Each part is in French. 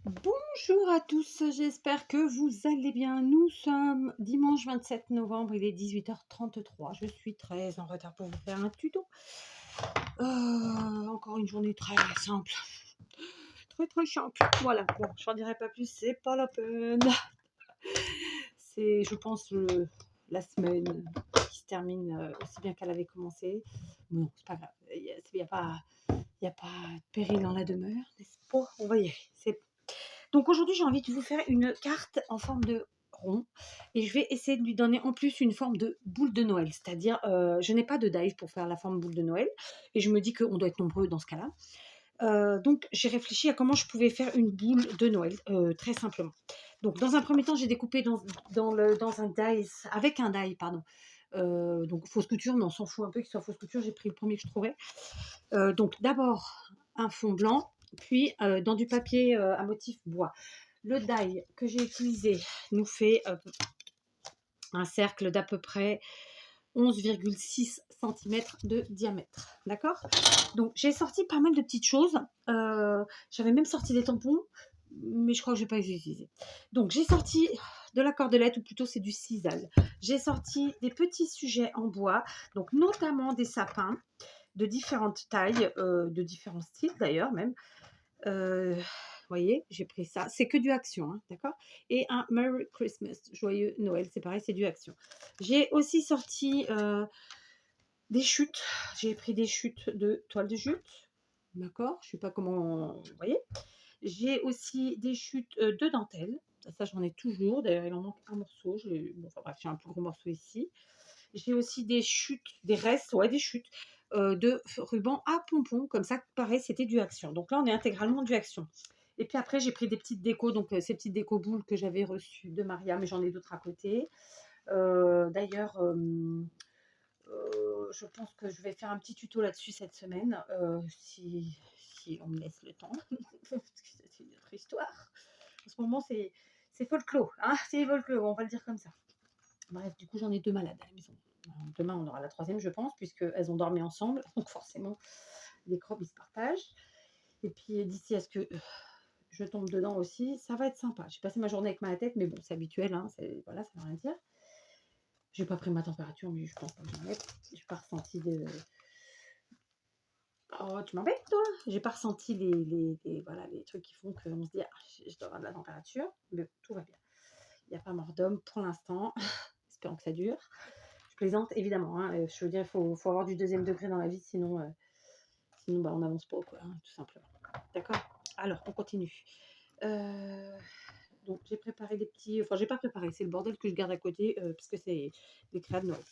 Bonjour à tous, j'espère que vous allez bien. Nous sommes dimanche 27 novembre, il est 18h33. Je suis très en retard pour vous faire un tuto. Encore une journée très simple, très simple. Voilà, bon, je n'en dirai pas plus, c'est pas la peine. C'est, je pense, la semaine qui se termine aussi bien qu'elle avait commencé. Mais non, c'est pas grave, il n'y a pas de péril dans la demeure, n'est-ce pas? On va y aller. Donc aujourd'hui, j'ai envie de vous faire une carte en forme de rond et je vais essayer de lui donner en plus une forme de boule de Noël. C'est-à-dire, je n'ai pas de dies pour faire la forme boule de Noël et je me dis qu'on doit être nombreux dans ce cas-là. Donc j'ai réfléchi à comment je pouvais faire une boule de Noël, très simplement. Donc dans un premier temps, j'ai découpé dans un die, avec un die, pardon. Donc fausse couture, mais on s'en fout un peu qu'il soit fausse couture, j'ai pris le premier que je trouvais. Donc d'abord un fond blanc, puis dans du papier à motif bois. Le die que j'ai utilisé nous fait un cercle d'à peu près 11,6 cm de diamètre. D'accord? Donc j'ai sorti pas mal de petites choses. J'avais même sorti des tampons, mais je crois que je ne vais pas les utiliser. Donc j'ai sorti de la cordelette, ou plutôt c'est du sisal. J'ai sorti des petits sujets en bois, donc notamment des sapins de différentes tailles, de différents styles d'ailleurs même. Voyez, j'ai pris ça. C'est que du Action, hein, d'accord? Et un Merry Christmas, joyeux Noël, c'est pareil, c'est du Action. J'ai aussi sorti des chutes. J'ai pris des chutes de toile de jute, d'accord? Je ne sais pas comment, vous voyez. J'ai aussi des chutes de dentelle. Ça, j'en ai toujours. D'ailleurs, il en manque un morceau. Bon, enfin bref, j'ai un plus gros morceau ici. J'ai aussi des chutes, des restes, ouais, des chutes de ruban à pompons. Comme ça, pareil, c'était du Action. Donc là, on est intégralement du Action. Et puis après, j'ai pris des petites décos, donc ces petites décos boules que j'avais reçues de Maria, mais j'en ai d'autres à côté. D'ailleurs, je pense que je vais faire un petit tuto là-dessus cette semaine, si on me laisse le temps, parce que c'est une autre histoire. En ce moment, c'est folklore, hein, c'est folklore, on va le dire comme ça. Bref, du coup, j'en ai deux malades à la maison. Demain, on aura la troisième, je pense, puisqu'elles ont dormi ensemble. Donc forcément, les crobes, ils se partagent. Et puis, d'ici à ce que je tombe dedans aussi, ça va être sympa. J'ai passé ma journée avec mal à la tête, mais bon, c'est habituel, hein, voilà, ça ne veut rien dire. J'ai pas pris ma température, mais je pense pas que j'en ai. J'ai pas ressenti de... Oh, tu m'embêtes, toi? J'ai pas ressenti voilà, les trucs qui font qu'on se dit, ah, je dois avoir de la température. Mais tout va bien. Il n'y a pas mort d'homme pour l'instant. Espérons que ça dure. Je plaisante, évidemment, hein. Je veux dire, il faut avoir du deuxième degré dans la vie, sinon, bah, on n'avance pas, quoi, hein, tout simplement. D'accord? Alors, on continue. Donc, j'ai préparé des petits... Enfin, j'ai pas préparé, c'est le bordel que je garde à côté, parce que c'est des créas de Noël.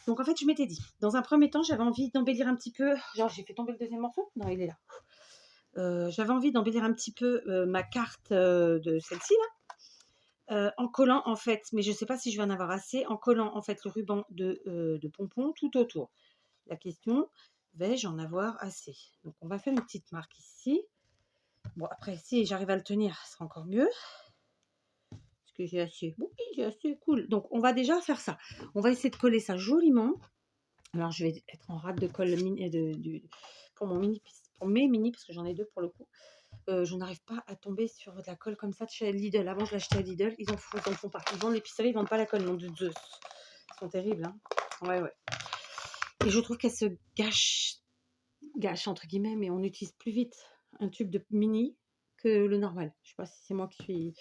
Donc, en fait, je m'étais dit, dans un premier temps, j'avais envie d'embellir un petit peu... Genre, j'ai fait tomber le deuxième morceau? Non, il est là. J'avais envie d'embellir un petit peu ma carte de celle-ci, là. En collant en fait, mais je ne sais pas si je vais en avoir assez, en collant en fait le ruban de pompon tout autour. La question, vais-je en avoir assez? Donc on va faire une petite marque ici. Bon après si j'arrive à le tenir, ce sera encore mieux. Est-ce que j'ai assez? Oui, j'ai assez, cool. Donc on va déjà faire ça. On va essayer de coller ça joliment. Alors je vais être en rate de colle pour mes mini, parce que j'en ai deux pour le coup. Je n'arrive pas à tomber sur de la colle comme ça de chez Lidl. Avant, je l'achetais à Lidl. Ils en font pas. Ils vendent l'épicerie, ils vendent pas la colle, nom de Zeus. Ils sont terribles, hein. Ouais, ouais. Et je trouve qu'elle se gâche entre guillemets, mais on utilise plus vite un tube de mini que le normal. Je sais pas si c'est moi qui suis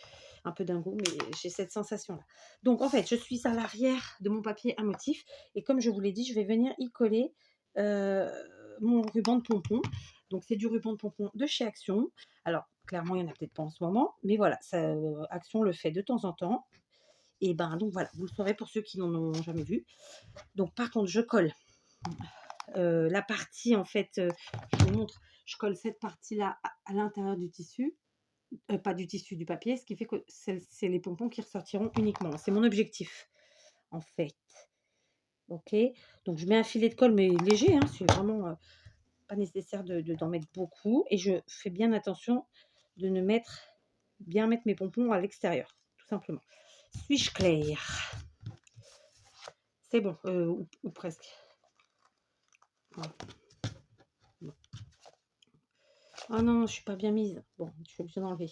un peu dingo, mais j'ai cette sensation-là. Donc, en fait, je suis à l'arrière de mon papier à motif. Et comme je vous l'ai dit, je vais venir y coller mon ruban de pompon. Donc, c'est du ruban de pompon de chez Action. Alors, clairement, il n'y en a peut-être pas en ce moment. Mais voilà, Action le fait de temps en temps. Et ben, donc voilà, vous le saurez pour ceux qui n'en ont jamais vu. Donc, par contre, je colle la partie, en fait, je vous montre, je colle cette partie-là à l'intérieur du tissu. Pas du tissu, du papier, ce qui fait que c'est les pompons qui ressortiront uniquement. C'est mon objectif, en fait. Ok, donc je mets un filet de colle, mais léger, hein, c'est vraiment pas nécessaire d'en mettre beaucoup. Et je fais bien attention de ne bien mettre mes pompons à l'extérieur, tout simplement. Suis-je claire? C'est bon, ou presque. Voilà. Bon. Oh non, je suis pas bien mise. Bon, je suis obligée d'enlever.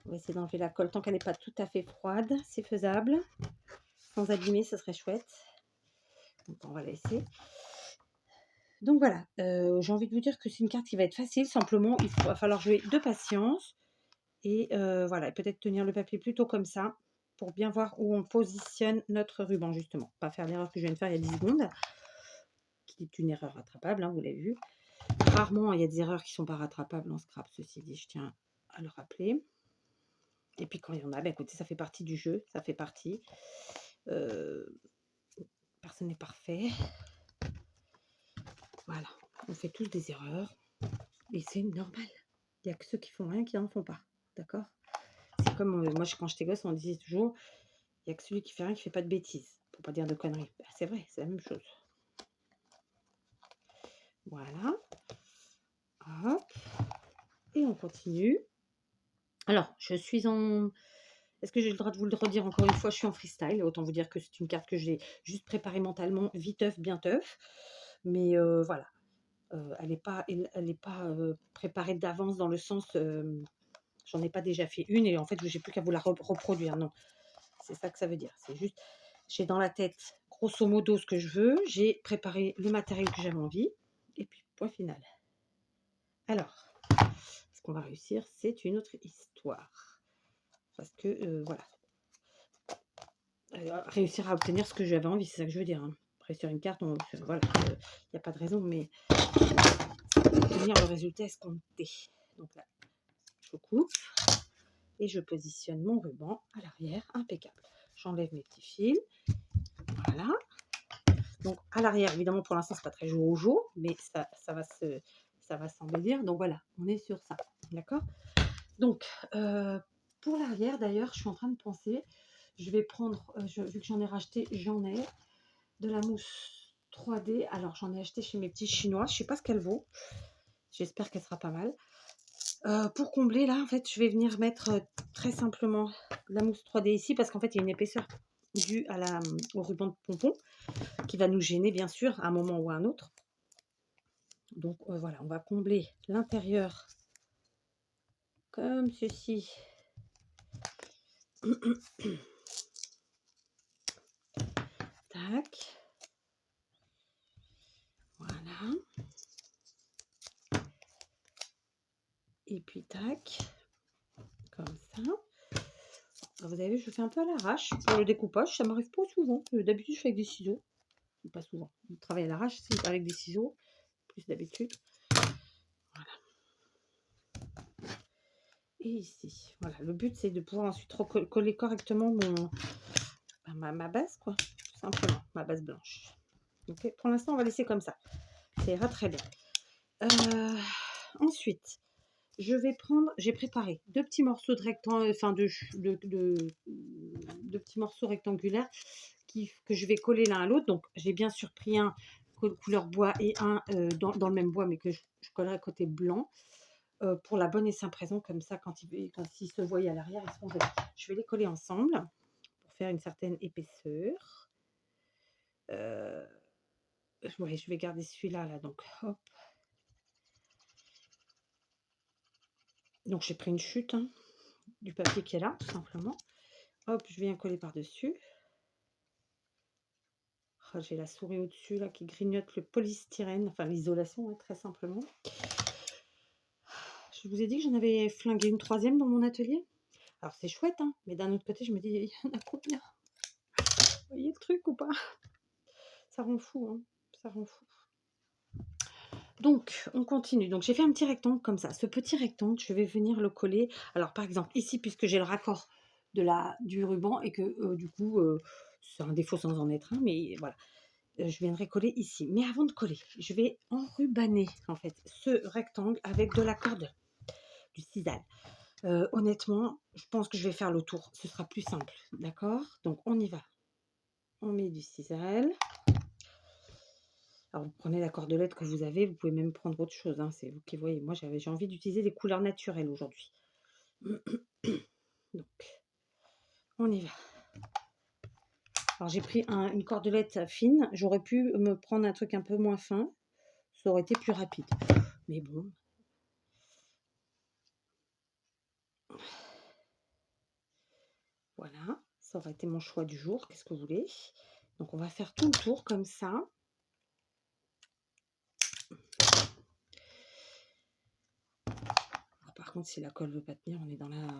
On va essayer d'enlever la colle tant qu'elle n'est pas tout à fait froide. C'est faisable. Sans abîmer, ce serait chouette. Donc, on va la laisser. Donc voilà, j'ai envie de vous dire que c'est une carte qui va être facile. Simplement, va falloir jouer de patience. Et voilà, peut-être tenir le papier plutôt comme ça pour bien voir où on positionne notre ruban, justement. Pas faire l'erreur que je viens de faire il y a 10 secondes, qui est une erreur rattrapable, hein, vous l'avez vu. Rarement, il y a des erreurs qui ne sont pas rattrapables en scrap, ceci dit, je tiens à le rappeler. Et puis quand il y en a, bah, écoutez, ça fait partie du jeu, ça fait partie. Personne n'est parfait. Voilà, on fait tous des erreurs. Et c'est normal. Il n'y a que ceux qui font rien qui n'en font pas. D'accord? C'est comme moi, quand j'étais gosse, on disait toujours, il n'y a que celui qui fait rien qui ne fait pas de bêtises. Pour pas dire de conneries. Bah, c'est vrai, c'est la même chose. Voilà. Hop. Et on continue. Alors, je suis en... Est-ce que j'ai le droit de vous le redire encore une fois? Je suis en freestyle. Autant vous dire que c'est une carte que j'ai juste préparée mentalement, viteuf, bien teuf. Mais voilà. Elle n'est pas préparée d'avance dans le sens... j'en ai pas déjà fait une et en fait, j'ai plus qu'à vous la reproduire. Non, c'est ça que ça veut dire. C'est juste, j'ai dans la tête, grosso modo, ce que je veux. J'ai préparé le matériel que j'avais envie. Et puis, point final. Alors, ce qu'on va réussir, c'est une autre histoire. Parce que, voilà. Réussir à obtenir ce que j'avais envie, c'est ça que je veux dire. Hein. Réussir une carte, voilà, il n'y a pas de raison, mais obtenir le résultat escompté. Donc là, je coupe et je positionne mon ruban à l'arrière, impeccable. J'enlève mes petits fils. Voilà. Donc à l'arrière, évidemment, pour l'instant, c'est pas très jour au jour, mais ça va s'embellir. Donc voilà, on est sur ça. D'accord? Donc, pour l'arrière, d'ailleurs, je suis en train de penser, je vais prendre, vu que j'en ai racheté, j'en ai de la mousse 3D. Alors, j'en ai acheté chez mes petits chinois. Je sais pas ce qu'elle vaut. J'espère qu'elle sera pas mal. Pour combler, là, en fait, je vais venir mettre très simplement la mousse 3D ici, parce qu'en fait, il y a une épaisseur due au ruban de pompon qui va nous gêner, bien sûr, à un moment ou à un autre. Donc, voilà, on va combler l'intérieur comme ceci. Tac. Voilà. Et puis, tac. Comme ça. Alors, vous avez vu, je fais un peu à l'arrache pour le découpage. Ça m'arrive pas souvent. D'habitude, je fais avec des ciseaux. Pas souvent. Je travaille à l'arrache, c'est avec des ciseaux, plus d'habitude. Voilà. Et ici, voilà. Le but, c'est de pouvoir ensuite coller correctement ma base, quoi. Tout simplement, ma base blanche. Okay. Pour l'instant, on va laisser comme ça. Ça ira très bien. Ensuite, je vais prendre, j'ai préparé deux petits morceaux de rectangle, enfin de petits morceaux rectangulaires que je vais coller l'un à l'autre. Donc, j'ai bien sûr pris un couleur bois et un dans le même bois, mais que je collerai côté blanc. Pour la bonne et simple raison, comme ça, quand ils se voient à l'arrière, ils seront jolis. Je vais les coller ensemble pour faire une certaine épaisseur. Ouais, je vais garder celui-là, là, donc hop. Donc j'ai pris une chute hein, du papier qui est là, tout simplement. Hop, je viens coller par-dessus. Oh, j'ai la souris au-dessus, là, qui grignote le polystyrène, enfin l'isolation, hein, très simplement. Je vous ai dit que j'en avais flingué une troisième dans mon atelier. Alors c'est chouette, hein, mais d'un autre côté, je me dis, il y en a combien? Vous voyez le truc ou pas? Ça rend fou, hein, ça rend fou. Donc, on continue. Donc, j'ai fait un petit rectangle comme ça. Ce petit rectangle, je vais venir le coller. Alors, par exemple, ici, puisque j'ai le raccord du ruban et que, du coup, c'est un défaut sans en être un, mais voilà. Je viendrai coller ici. Mais avant de coller, je vais enrubanner, en fait, ce rectangle avec de la corde, du sisal. Honnêtement, je pense que je vais faire le tour. Ce sera plus simple, d'accord? Donc, on y va. On met du sisal. Alors, vous prenez la cordelette que vous avez, vous pouvez même prendre autre chose, hein, c'est vous qui voyez. Moi, j'ai envie d'utiliser des couleurs naturelles aujourd'hui. Donc, on y va. Alors, j'ai pris une cordelette fine. J'aurais pu me prendre un truc un peu moins fin. Ça aurait été plus rapide. Mais bon. Voilà, ça aurait été mon choix du jour. Qu'est-ce que vous voulez? Donc, on va faire tout le tour comme ça. Alors, par contre, si la colle veut pas tenir, on est dans la...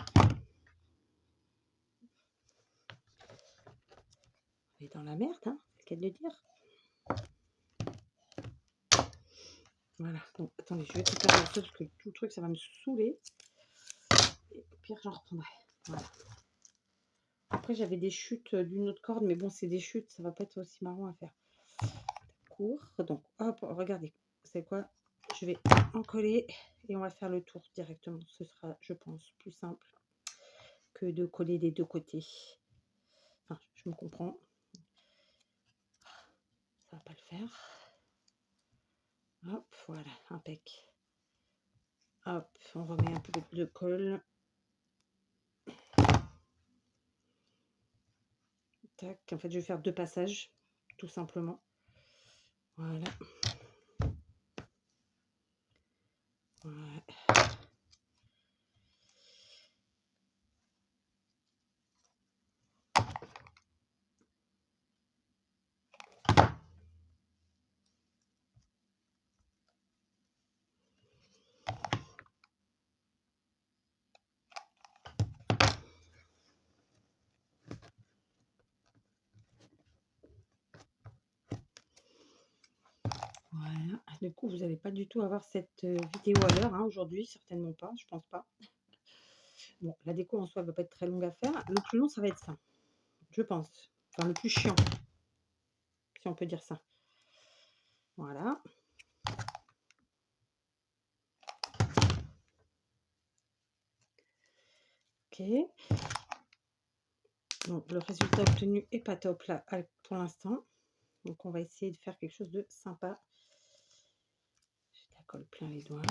On est dans la merde, hein, c'est le cas de le dire. Voilà, donc attendez, je vais tout faire parce que tout le truc, ça va me saouler. Et au pire, j'en reprendrai. Voilà. Après, j'avais des chutes d'une autre corde, mais bon, c'est des chutes, ça va pas être aussi marrant à faire. Court. Donc, hop, regardez, c'est quoi? Je vais en coller et on va faire le tour directement. Ce sera, je pense, plus simple que de coller des deux côtés. Enfin, je me comprends. Ça va pas le faire. Hop, voilà, impec. Hop, on remet un peu de colle. Tac, en fait, je vais faire 2 passages, tout simplement. Voilà. Voilà. Voilà. Du coup, vous n'allez pas du tout avoir cette vidéo à l'heure, hein, aujourd'hui, certainement pas, je pense pas. Bon, la déco en soi va pas être très longue à faire. Le plus long, ça va être ça, je pense. Enfin, le plus chiant, si on peut dire ça. Voilà. Ok. Donc, le résultat obtenu est pas top là pour l'instant. Donc, on va essayer de faire quelque chose de sympa. J'ai la colle plein les doigts.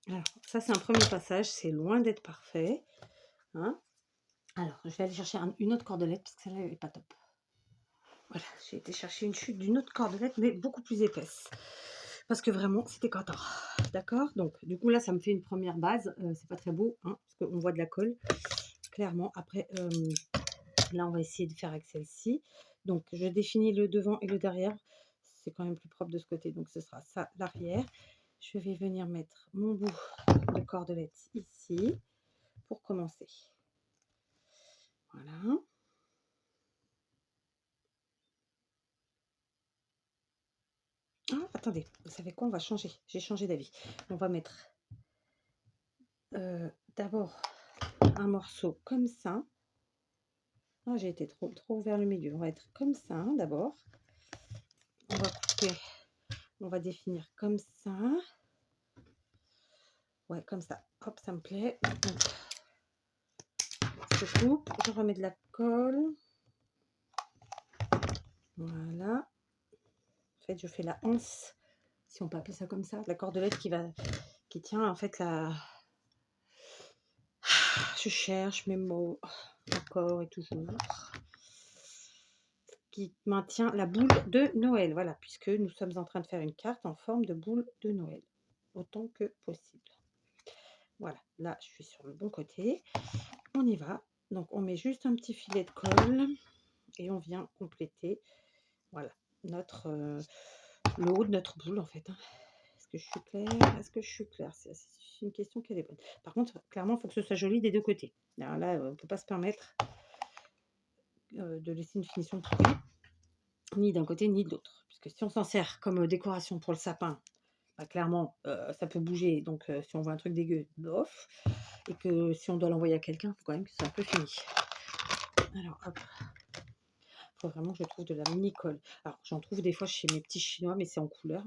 Alors, ça, c'est un premier passage. C'est loin d'être parfait. Hein. Alors, je vais aller chercher une autre cordelette parce que celle-là, elle n'est pas top. Voilà, j'ai été chercher une chute d'une autre cordelette, mais beaucoup plus épaisse. Parce que vraiment, c'était catin. D'accord. Donc, du coup, là, ça me fait une première base. C'est pas très beau, hein, parce qu'on voit de la colle, clairement. Après, là, on va essayer de faire avec celle-ci. Donc, je définis le devant et le derrière. C'est quand même plus propre de ce côté. Donc, ce sera ça, l'arrière. Je vais venir mettre mon bout de cordelette ici pour commencer. Voilà. Ah, attendez, vous savez quoi? On va changer. J'ai changé d'avis. On va mettre d'abord un morceau comme ça. Oh, j'ai été trop vers le milieu. On va être comme ça hein, d'abord. On va couper. On va définir comme ça. Ouais, comme ça. Hop, ça me plaît. Donc, je coupe. Je remets de la colle. Voilà. En fait, je fais la anse, si on peut appeler ça comme ça, la cordelette qui tient en fait la... Je cherche mes mots encore et toujours. Qui maintient la boule de Noël. Voilà, puisque nous sommes en train de faire une carte en forme de boule de Noël. Autant que possible. Voilà, là, je suis sur le bon côté. On y va. Donc, on met juste un petit filet de colle et on vient compléter, voilà, notre le haut de notre boule, en fait. Hein. Est-ce que je suis claire? Est-ce que je suis claire? C'est une question qui est bonne. Par contre, clairement, il faut que ce soit joli des deux côtés. Alors là, on ne peut pas se permettre de laisser une finition pourrie, ni d'un côté ni de l'autre. Puisque si on s'en sert comme décoration pour le sapin, Bah, clairement, ça peut bouger, donc si on voit un truc dégueu, bof, et que si on doit l'envoyer à quelqu'un, faut quand même que c'est un peu fini. Alors hop, faut vraiment que je trouve de la mini colle. Alors j'en trouve des fois chez mes petits chinois, mais c'est en couleur,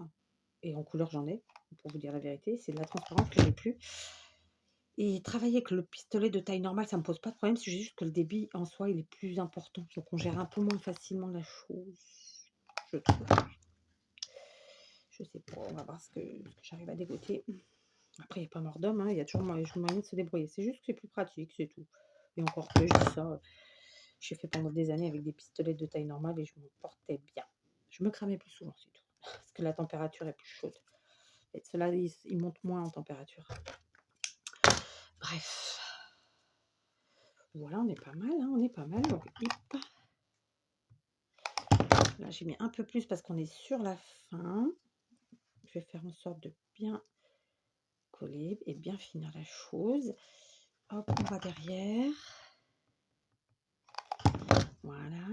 et en couleur j'en ai, pour vous dire la vérité. C'est de la transparence que j'ai plus. Et travailler avec le pistolet de taille normale, ça me pose pas de problème, c'est juste que le débit en soi, il est plus important. Donc on gère un peu moins facilement la chose, je trouve. Je sais pas, on va voir ce que j'arrive à dégoter. Après, il n'y a pas mort d'homme, hein, il y a toujours moyen de se débrouiller. C'est juste que c'est plus pratique, c'est tout. Et encore que je dis ça, j'ai fait pendant des années avec des pistolets de taille normale et je m'en portais bien. Je me cramais plus souvent, c'est tout. Parce que la température est plus chaude. Et ceux-là, ils montent moins en température. Bref. Voilà, on est pas mal, hein, on est pas mal. Donc, hop. Là, j'ai mis un peu plus parce qu'on est sur la fin. Je vais faire en sorte de bien coller et bien finir la chose. Hop, on va derrière. Voilà.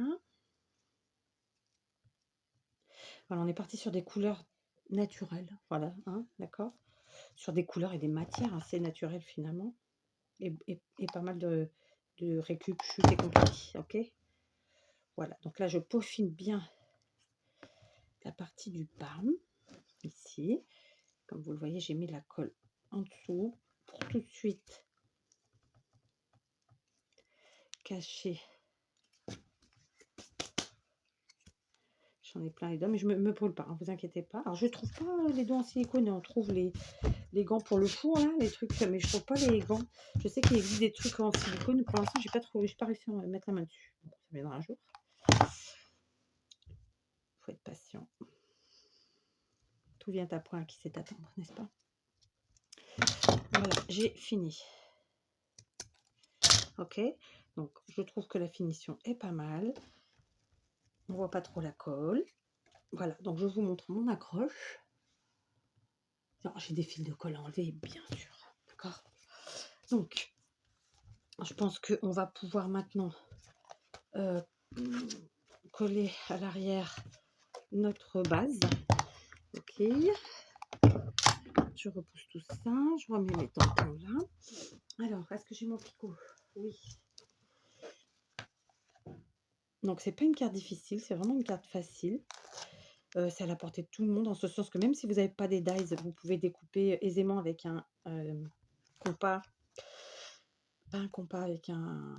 Voilà, on est parti sur des couleurs naturelles. Voilà, hein, d'accord. Sur des couleurs et des matières assez naturelles finalement. Et pas mal de récup, chute et compagnie. Ok. Voilà, donc là, je peaufine bien la partie du bas. Ici. Comme vous le voyez, j'ai mis la colle en dessous pour tout de suite cacher. J'en ai plein les doigts, mais je me brûle pas, hein, vous inquiétez pas. Alors je trouve pas les doigts en silicone, on trouve les gants pour le four là, les trucs, mais je trouve pas les gants. Je sais qu'il existe des trucs en silicone, pour l'instant j'ai pas trouvé, j'ai pas réussi à mettre la main dessus. Bon, ça viendra un jour. Faut être patient. Tout vient à point à qui sait attendre, n'est-ce pas? Voilà, j'ai fini. Ok, donc je trouve que la finition est pas mal. On voit pas trop la colle. Voilà, donc je vous montre mon accroche. J'ai des fils de colle à enlever, bien sûr. D'accord. Donc, je pense qu'on va pouvoir maintenant coller à l'arrière notre base. Ok. Je repousse tout ça. Je remets mes tampons là. Alors, est-ce que j'ai mon picot? Oui. Donc, c'est pas une carte difficile, c'est vraiment une carte facile. C'est à la portée de tout le monde, en ce sens que même si vous n'avez pas des dies, vous pouvez découper aisément avec un compas. Pas un compas, avec un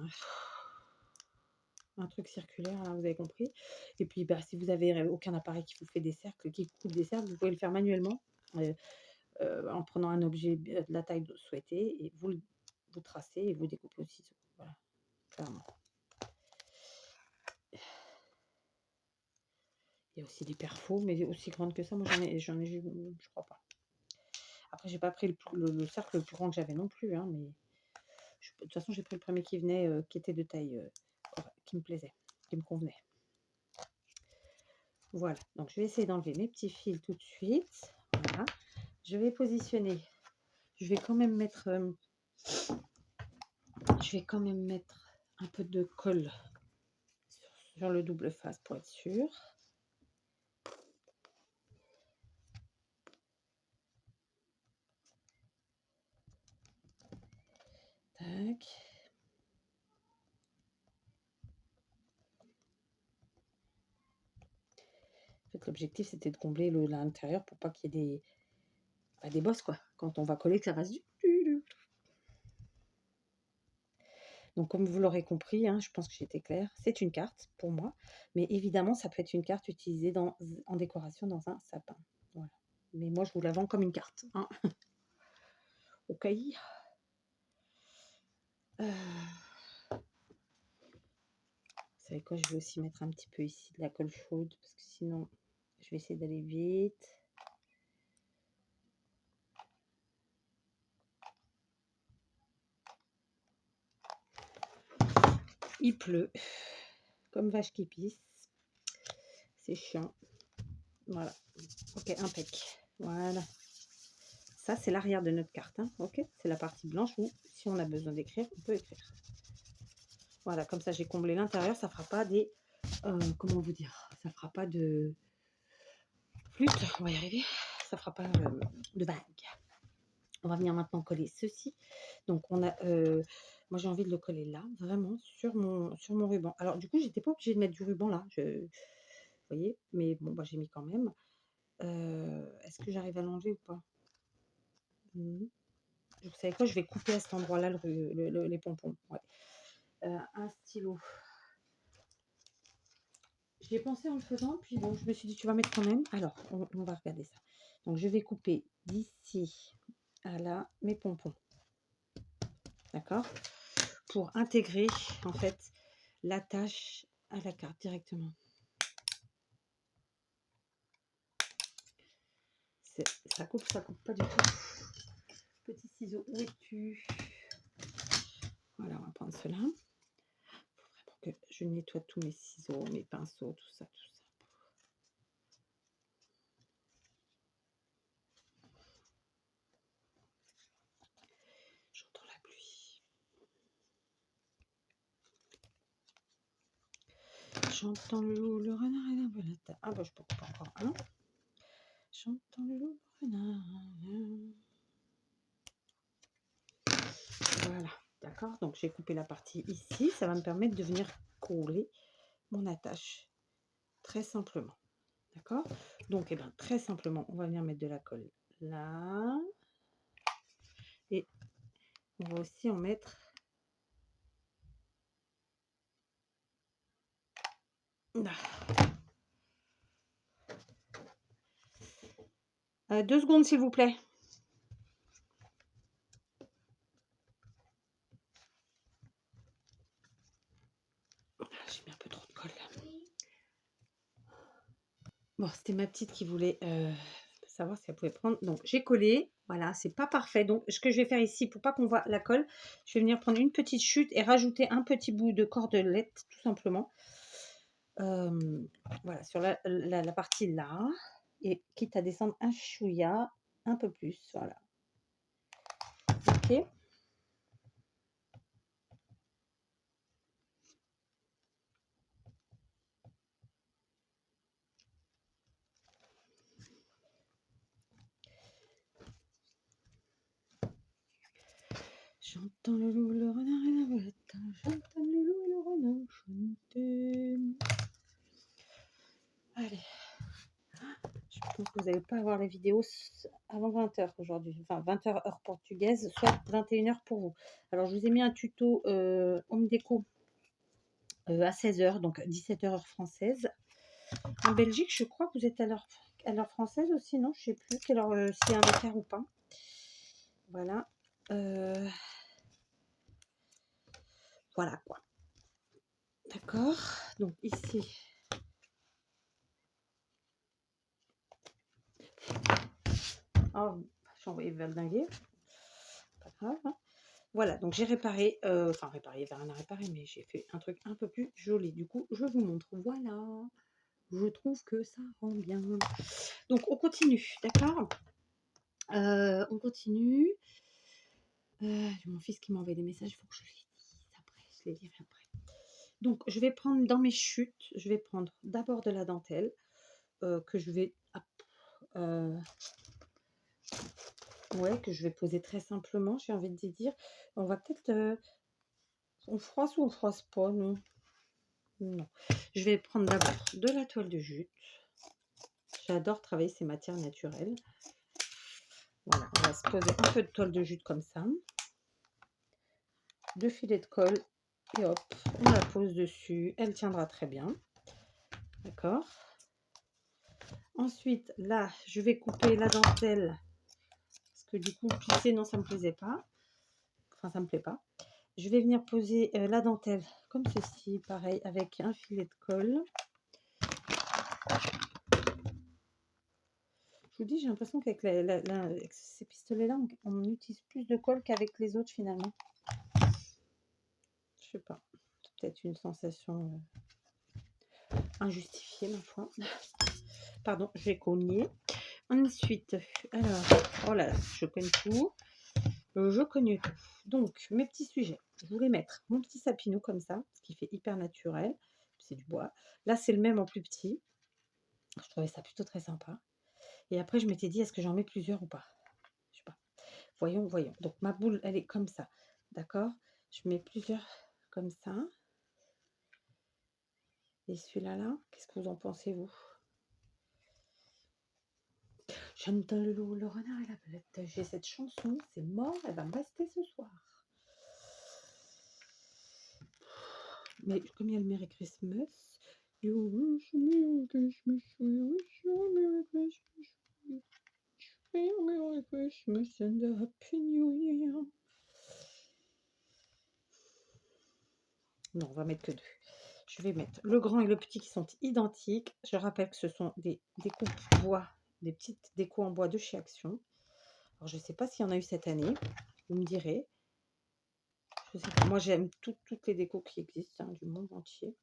truc circulaire, là, vous avez compris. Et puis, bah, si vous avez aucun appareil qui vous fait des cercles, qui coupe des cercles, vous pouvez le faire manuellement en prenant un objet de la taille souhaitée et vous tracez et vous découpez au ciseau. Voilà, clairement. Il y a aussi des perfos, mais aussi grandes que ça. Moi, j'en ai je crois pas. Après, j'ai pas pris le cercle le plus grand que j'avais non plus, hein, mais de toute façon, j'ai pris le premier qui venait, qui était de taille, qui me plaisait, qui me convenait. Voilà, donc je vais essayer d'enlever mes petits fils tout de suite. Voilà, je vais positionner. Je vais quand même mettre, un peu de colle sur le double face pour être sûr. Tac. En fait, l'objectif c'était de combler l'intérieur pour pas qu'il y ait des bosses quoi. Quand on va coller, que ça fasse du. Donc, comme vous l'aurez compris, hein, je pense que j'ai été claire, c'est une carte pour moi, mais évidemment, ça peut être une carte utilisée en décoration dans un sapin. Voilà. Mais moi, je vous la vends comme une carte. Hein. Ok. Vous savez quoi, je vais aussi mettre un petit peu ici de la colle chaude, parce que sinon, je vais essayer d'aller vite. Il pleut, comme vache qui pisse. C'est chiant. Voilà. Ok, impec. Voilà. Ça, c'est l'arrière de notre carte. Hein. Ok, c'est la partie blanche où, si on a besoin d'écrire, on peut écrire. Voilà, comme ça, j'ai comblé l'intérieur. Ça fera pas des... comment vous dire? Ça fera pas de flûte. On va y arriver. ça fera pas de vagues. On va venir maintenant coller ceci. Donc on a, moi j'ai envie de le coller là, vraiment sur mon ruban. Alors du coup, j'étais pas obligée de mettre du ruban là, vous voyez? Mais bon, bah, j'ai mis quand même. Est-ce que j'arrive à l'enlever ou pas? Mmh. Vous savez quoi? Je vais couper à cet endroit-là les pompons, ouais. Un stylo. J'y ai pensé en le faisant, puis bon, je me suis dit: «Tu vas mettre quand même». Alors, on va regarder ça. Donc je vais couper d'ici à là mes pompons, d'accord? Pour intégrer, en fait, l'attache à la carte directement. Ça coupe pas du tout. Petit ciseau, où es-tu? Voilà, on va prendre cela. Faut vraiment que je nettoie tous mes ciseaux, mes pinceaux, tout ça, tout ça. J'entends la pluie. J'entends le loup, le renard et la belette. Ah bah je peux couper encore un. J'entends le loup, le renard. Voilà, d'accord. Donc j'ai coupé la partie ici. Ça va me permettre de venir coller mon attache. Très simplement. D'accord. Donc eh ben, très simplement, on va venir mettre de la colle là. Et on va aussi en mettre là. 2 secondes s'il vous plaît. J'ai mis un peu trop de colle là. Bon, c'était ma petite qui voulait savoir si elle pouvait prendre. Donc j'ai collé. Voilà, c'est pas parfait. Donc ce que je vais faire ici, pour pas qu'on voit la colle, je vais venir prendre une petite chute et rajouter un petit bout de cordelette, tout simplement. Voilà, sur la partie là. Et quitte à descendre un chouïa, un peu plus. Voilà. Ok. J'entends le loup, le renard et la belette. J'entends le loup et le renard chanter. Allez. Je pense que vous n'allez pas avoir les vidéos avant 20h aujourd'hui. Enfin, 20h heure portugaise, soit 21h pour vous. Alors, je vous ai mis un tuto Home Déco à 16h, donc 17h heure française. En Belgique, je crois que vous êtes à l'heure française aussi, non? Je ne sais plus quelle heure, s'il y a un écart ou pas. Voilà. Voilà quoi. D'accord. Donc ici. Oh, je suis envoyée valdinguer. Pas grave. Hein. Voilà, donc j'ai réparé, enfin réparé, il n'y avait rien à réparer, mais j'ai fait un truc un peu plus joli. Du coup, je vous montre. Voilà. Je trouve que ça rend bien. Donc on continue, d'accord? On continue. J'ai mon fils qui m'a envoyé des messages, il faut que je les dise après, je les dirai après. Donc je vais prendre dans mes chutes, je vais prendre d'abord de la dentelle que je vais ouais, que je vais poser très simplement, j'ai envie de dire. On va peut-être on froisse ou on froisse pas, non? Non. Je vais prendre d'abord de la toile de jute. J'adore travailler ces matières naturelles. Voilà, on va se poser un peu de toile de jute comme ça. 2 filets de colle et hop, on la pose dessus. Elle tiendra très bien. D'accord. Ensuite, là, je vais couper la dentelle. Parce que du coup, plisser, non, ça me plaisait pas. Enfin, ça me plaît pas. Je vais venir poser la dentelle comme ceci, pareil, avec un filet de colle. Je vous dis, j'ai l'impression qu'avec avec ces pistolets-là, on utilise plus de colle qu'avec les autres finalement. Je sais pas. C'est peut-être une sensation injustifiée, ma foi. Pardon, je vais cogner. Ensuite, alors, oh là là, je cogne tout. Je cogne tout. Donc, mes petits sujets. Je voulais mettre mon petit sapinot comme ça, ce qui fait hyper naturel. C'est du bois. Là, c'est le même en plus petit. Je trouvais ça plutôt très sympa. Et après, je m'étais dit, est-ce que j'en mets plusieurs ou pas? Je sais pas. Voyons, voyons. Donc, ma boule, elle est comme ça. D'accord? Je mets plusieurs comme ça. Et celui-là, là, qu'est-ce que vous en pensez, vous? Chantal le loup, le renard et la belette. J'ai cette chanson, c'est mort, elle va me rester ce soir. Mais comme il y a le Merry Christmas, you wish me Christmas, you wish you Merry Christmas, you wish me Merry Christmas and a Happy New Year. Non, on va mettre que 2. Je vais mettre le grand et le petit qui sont identiques. Je rappelle que ce sont des découpes bois, des petites décos en bois de chez Action. Alors, je ne sais pas s'il y en a eu cette année. Vous me direz. Je sais pas. Moi, j'aime toutes les décos qui existent, hein, du monde entier.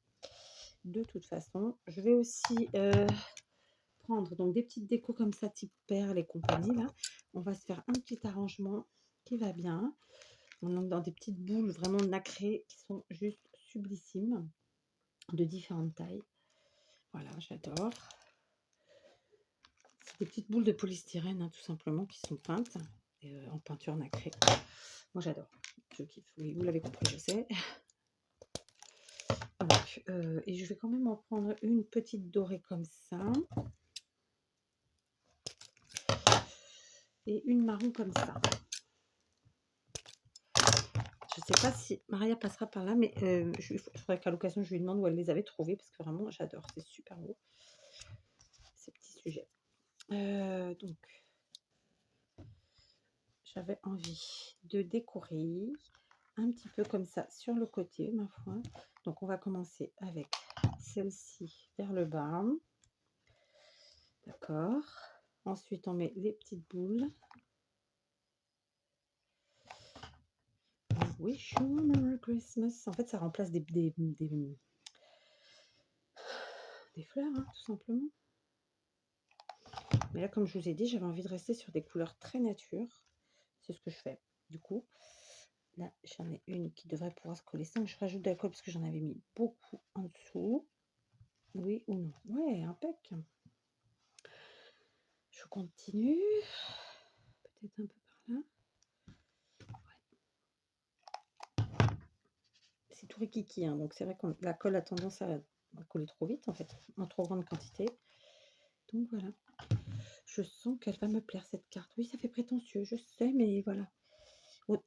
De toute façon, je vais aussi prendre donc des petites décos comme ça, type perles et compagnie. Là, on va se faire un petit arrangement qui va bien. On est dans des petites boules vraiment nacrées qui sont juste sublissimes, de différentes tailles. Voilà, j'adore. C'est des petites boules de polystyrène, hein, tout simplement, qui sont peintes en peinture nacrée. Moi, j'adore. Je kiffe. Oui, vous l'avez compris, je sais. Donc, et je vais quand même en prendre une petite dorée comme ça. Et une marron comme ça. Je ne sais pas si Maria passera par là, mais il faudrait qu'à l'occasion, je lui demande où elle les avait trouvés, parce que vraiment, j'adore. C'est super beau, ces petits sujets. Donc, j'avais envie de décorer un petit peu comme ça sur le côté, ma foi. Donc, on va commencer avec celle-ci vers le bas. D'accord. Ensuite, on met les petites boules. Wish you a Merry Christmas. En fait, ça remplace des fleurs, hein, tout simplement. Mais là, comme je vous ai dit, j'avais envie de rester sur des couleurs très nature. C'est ce que je fais. Du coup, là, j'en ai une qui devrait pouvoir se coller sans que je rajoute de la colle parce que j'en avais mis beaucoup en dessous. Oui ou non? Ouais, impec. Je continue. Peut-être un peu par là. Ouais. C'est tout rikiki, hein, donc c'est vrai que la colle a tendance à coller trop vite, en fait, en trop grande quantité. Donc voilà. Je sens qu'elle va me plaire, cette carte. Oui, ça fait prétentieux, je sais, mais voilà.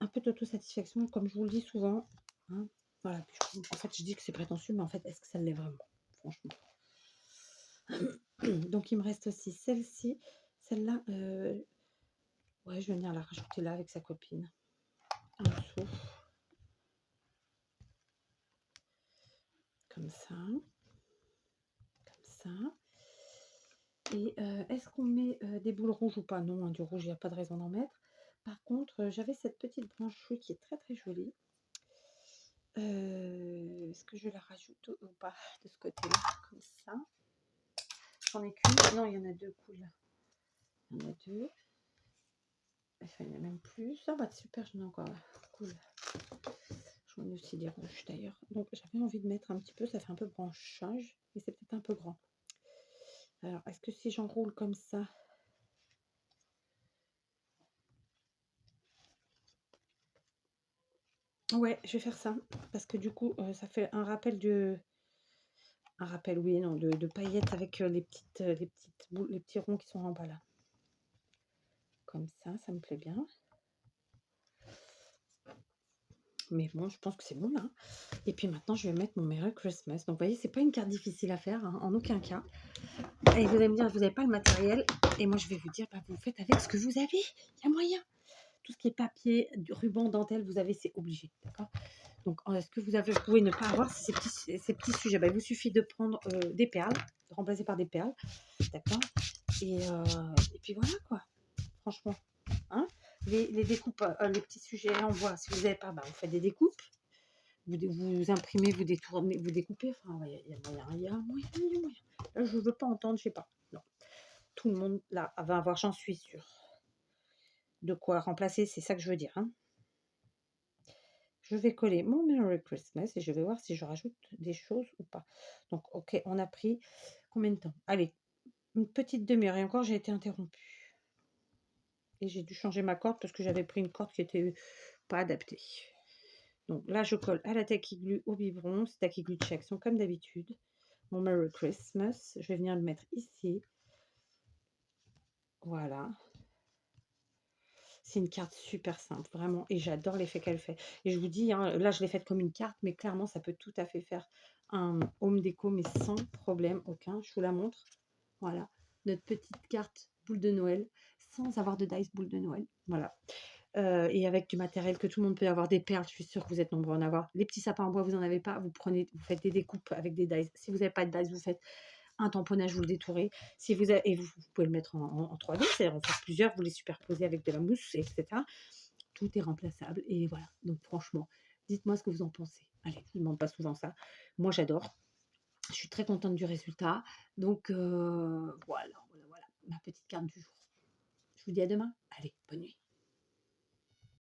Un peu d'autosatisfaction, comme je vous le dis souvent. Hein. Voilà. Puis en fait, je dis que c'est prétentieux, mais en fait, est-ce que ça l'est vraiment? Franchement. Donc, il me reste aussi celle-ci. Celle-là, ouais, je vais venir la rajouter là avec sa copine. En dessous. Comme ça. Comme ça. Et est-ce qu'on met des boules rouges ou pas? Non, hein, du rouge, il n'y a pas de raison d'en mettre. Par contre, j'avais cette petite branche qui est très très jolie. Est-ce que je la rajoute ou pas de ce côté-là? Comme ça. J'en ai qu'une. Non, il y en a deux. Cool. Il y en a deux. Enfin, il y en a même plus. Ah bah super, j'en ai encore là. Cool. J'en ai aussi des rouges d'ailleurs. Donc j'avais envie de mettre un petit peu, ça fait un peu branchage, mais c'est peut-être un peu grand. Alors, est-ce que si j'enroule comme ça, ouais, je vais faire ça. Parce que du coup, ça fait un rappel de. Un rappel, oui, non, de paillettes avec les petites boules, les petits ronds qui sont en bas là. Comme ça me plaît bien. Mais bon, je pense que c'est bon là. Et puis maintenant, je vais mettre mon Merry Christmas. Donc, vous voyez, c'est pas une carte difficile à faire, hein, en aucun cas. Et vous allez me dire, vous n'avez pas le matériel. Et moi, je vais vous dire, bah, vous faites avec ce que vous avez. Il y a moyen. Tout ce qui est papier, ruban, dentelle, vous avez, c'est obligé. D'accord? Donc, est-ce que vous pouvez ne pas avoir ces petits sujets? Bah, il vous suffit de prendre des perles, de remplacer par des perles. D'accord? Et puis voilà, quoi. Franchement. Hein, les découpes, les petits sujets en bois, si vous n'avez pas, bah, vous faites des découpes. Vous imprimez, vous détournez, vous découpez. Enfin, il y a moyen, il y a moyen, il y a moyen. Là, je ne veux pas entendre, je sais pas. Non. Tout le monde, là, va avoir, j'en suis sûre, de quoi remplacer, c'est ça que je veux dire. Hein. Je vais coller mon Merry Christmas et je vais voir si je rajoute des choses ou pas. Donc, ok, on a pris combien de temps? Allez, une petite demi-heure et encore j'ai été interrompue. Et j'ai dû changer ma corde parce que j'avais pris une corde qui était pas adaptée. Donc là, je colle à la Tacky Glue au biberon. C'est Tacky Glue de chez Action comme d'habitude. Mon Merry Christmas. Je vais venir le mettre ici. Voilà. C'est une carte super simple, vraiment. Et j'adore l'effet qu'elle fait. Et je vous dis, hein, là, je l'ai faite comme une carte, mais clairement, ça peut tout à fait faire un home déco, mais sans problème aucun. Je vous la montre. Voilà. Notre petite carte boule de Noël, sans avoir de dice boule de Noël. Voilà. Et avec du matériel que tout le monde peut avoir, des perles, je suis sûre que vous êtes nombreux à en avoir. Les petits sapins en bois, vous n'en avez pas, vous prenez, vous faites des découpes avec des dies. Si vous n'avez pas de dies, vous faites un tamponnage, vous le détourez. Si vous avez, et vous pouvez le mettre en 3D, c'est-à-dire en faire plusieurs, vous les superposez avec de la mousse, etc. Tout est remplaçable. Et voilà. Donc franchement, dites-moi ce que vous en pensez. Allez, je ne vous demande pas souvent ça. Moi, j'adore. Je suis très contente du résultat. Donc voilà, ma petite carte du jour. Je vous dis à demain. Allez, bonne nuit.